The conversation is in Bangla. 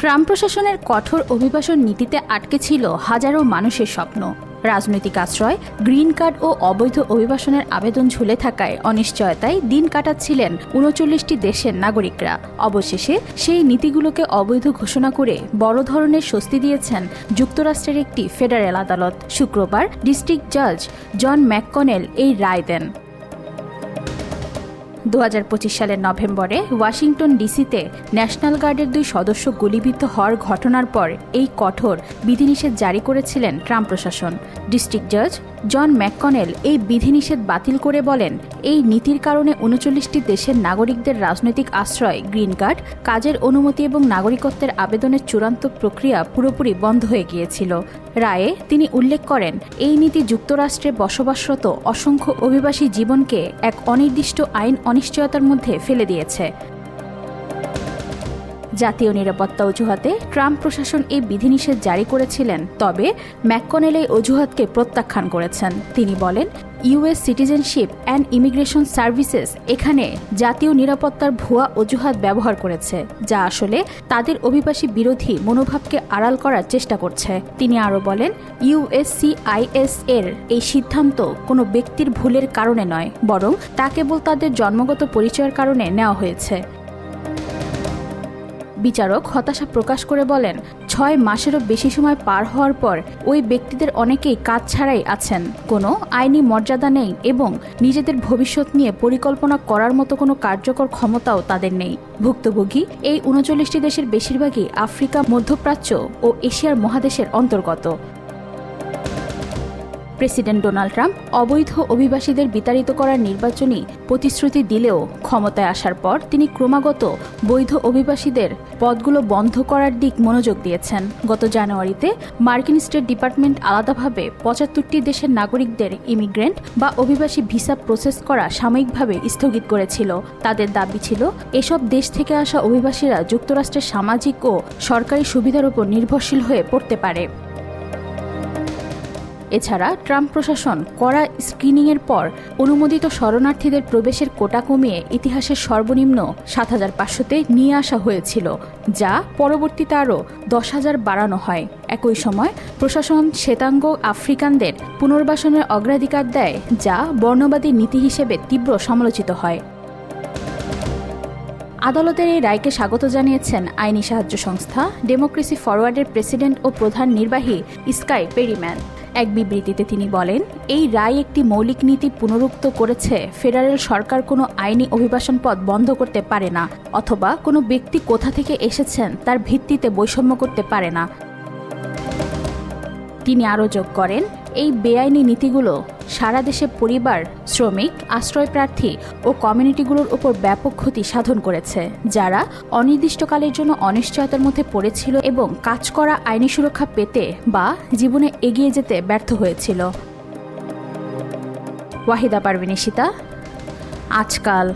ট্রাম্প প্রশাসনের কঠোর অভিবাসন নীতিতে আটকে ছিল হাজারো মানুষের স্বপ্ন। রাজনৈতিক আশ্রয়, গ্রিন কার্ড ও অবৈধ অভিবাসনের আবেদন ঝুলে থাকায় অনিশ্চয়তায় দিন কাটাচ্ছিলেন ৩৯টি দেশের নাগরিকরা। অবশেষে সেই নীতিগুলোকে অবৈধ ঘোষণা করে বড় ধরনের স্বস্তি দিয়েছেন যুক্তরাষ্ট্রের একটি ফেডারেল আদালত। শুক্রবার ডিস্ট্রিক্ট জাজ জন ম্যাককনেল এই রায় দেন। ২০২৫ সালের নভেম্বরে ওয়াশিংটন ডিসিতে ন্যাশনাল গার্ডের ২ সদস্য গুলিবিদ্ধ হওয়ার ঘটনার পর এই কঠোর বিধিনিষেধ জারি করেছিলেন ট্রাম্প প্রশাসন। ডিস্ট্রিক্ট জাজ জন ম্যাককনেল এই বিধিনিষেধ বাতিল করে বলেন, এই নীতির কারণে ৩৯টি দেশের নাগরিকদের রাজনৈতিক আশ্রয়, গ্রিন কার্ড, কাজের অনুমতি এবং নাগরিকত্বের আবেদনের চূড়ান্ত প্রক্রিয়া পুরোপুরি বন্ধ হয়ে গিয়েছিল। রায়ে তিনি উল্লেখ করেন, এই নীতি যুক্তরাষ্ট্রে বসবাসরত অসংখ্য অভিবাসী জীবনকে এক অনির্দিষ্ট আইন অনিশ্চয়তার মধ্যে ফেলে দিয়েছে। জাতীয় নিরাপত্তা অজুহাতে ট্রাম্প প্রশাসন এই বিধিনিষেধ জারি করেছিলেন, তবে ম্যাককনেল এই অজুহাতকে প্রত্যাখ্যান করেছেন। তিনি বলেন, US citizenship and immigration services এখানে জাতীয় নিরাপত্তার ভুয়া অজুহাত ব্যবহার করেছে, যা আসলে তাদের অভিবাসী বিরোধী মনোভাবকে আড়াল করার চেষ্টা করছে। তিনি আরও বলেন, ইউএসসিআইএস এর এই সিদ্ধান্ত কোনো ব্যক্তির ভুলের কারণে নয়, বরং তা কেবল তাদের জন্মগত পরিচয়ের কারণে নেওয়া হয়েছে। বিচারক হতাশা প্রকাশ করে বলেন, ৬ মাসেরও বেশি সময় পার হওয়ার পর ওই ব্যক্তিদের অনেকেই কাজ ছাড়াই আছেন, কোনো আইনি মর্যাদা নেই এবং নিজেদের ভবিষ্যৎ নিয়ে পরিকল্পনা করার মতো কোনো কার্যকর ক্ষমতাও তাদের নেই। ভুক্তভোগী এই ৩৯টি দেশের বেশিরভাগই আফ্রিকা, মধ্যপ্রাচ্য ও এশিয়ার মহাদেশের অন্তর্গত। প্রেসিডেন্ট ডোনাল্ড ট্রাম্প অবৈধ অভিবাসীদের বিতাড়িত করার নির্বাচনী প্রতিশ্রুতি দিলেও ক্ষমতায় আসার পর তিনি ক্রমাগত বৈধ অভিবাসীদের পদগুলো বন্ধ করার দিক মনোযোগ দিয়েছেন। গত জানুয়ারিতে মার্কিন স্টেট ডিপার্টমেন্ট আলাদাভাবে ৭৫টি দেশের নাগরিকদের ইমিগ্রেন্ট বা অভিবাসী ভিসা প্রসেস করা সাময়িকভাবে স্থগিত করেছিল। তাদের দাবি ছিল, এসব দেশ থেকে আসা অভিবাসীরা যুক্তরাষ্ট্রের সামাজিক ও সরকারি সুবিধার উপর নির্ভরশীল হয়ে পড়তে পারে। এছাড়া ট্রাম্প প্রশাসন কড়া স্ক্রিনিংয়ের পর অনুমোদিত শরণার্থীদের প্রবেশের কোটা কমিয়ে ইতিহাসের সর্বনিম্ন ৭৫০০-তে নিয়ে আসা হয়েছিল, যা পরবর্তীতে আরও ১০,০০০ বাড়ানো হয়। একই সময় প্রশাসন শ্বেতাঙ্গ আফ্রিকানদের পুনর্বাসনের অগ্রাধিকার দেয়, যা বর্ণবাদী নীতি হিসেবে তীব্র সমালোচিত হয়। আদালতের এই রায়কে স্বাগত জানিয়েছেন আইনি সাহায্য সংস্থা ডেমোক্রেসি ফরওয়ার্ডের প্রেসিডেন্ট ও প্রধান নির্বাহী স্কাই পেরিম্যান। এক বিবৃতিতে তিনি বলেন, এই রায় একটি মৌলিক নীতি পুনরুক্ত করেছে, ফেডারেল সরকার কোনো আইনি অভিবাসন পথ বন্ধ করতে পারে না অথবা কোনো ব্যক্তি কোথা থেকে এসেছেন তার ভিত্তিতে বৈষম্য করতে পারে না। তিনি আরও যোগ করেন, এই বেআইনি নীতিগুলো সারা দেশে পরিবার, শ্রমিক, আশ্রয়প্রার্থী ও কমিউনিটিগুলোর উপর ব্যাপক ক্ষতি সাধন করেছে, যারা অনির্দিষ্টকালের জন্য অনিশ্চয়তার মধ্যে পড়েছিল এবং কাজ করা আইনি সুরক্ষা পেতে বা জীবনে এগিয়ে যেতে ব্যর্থ হয়েছিল। ওয়াহিদা পারভিন ইশিতা, আজকাল।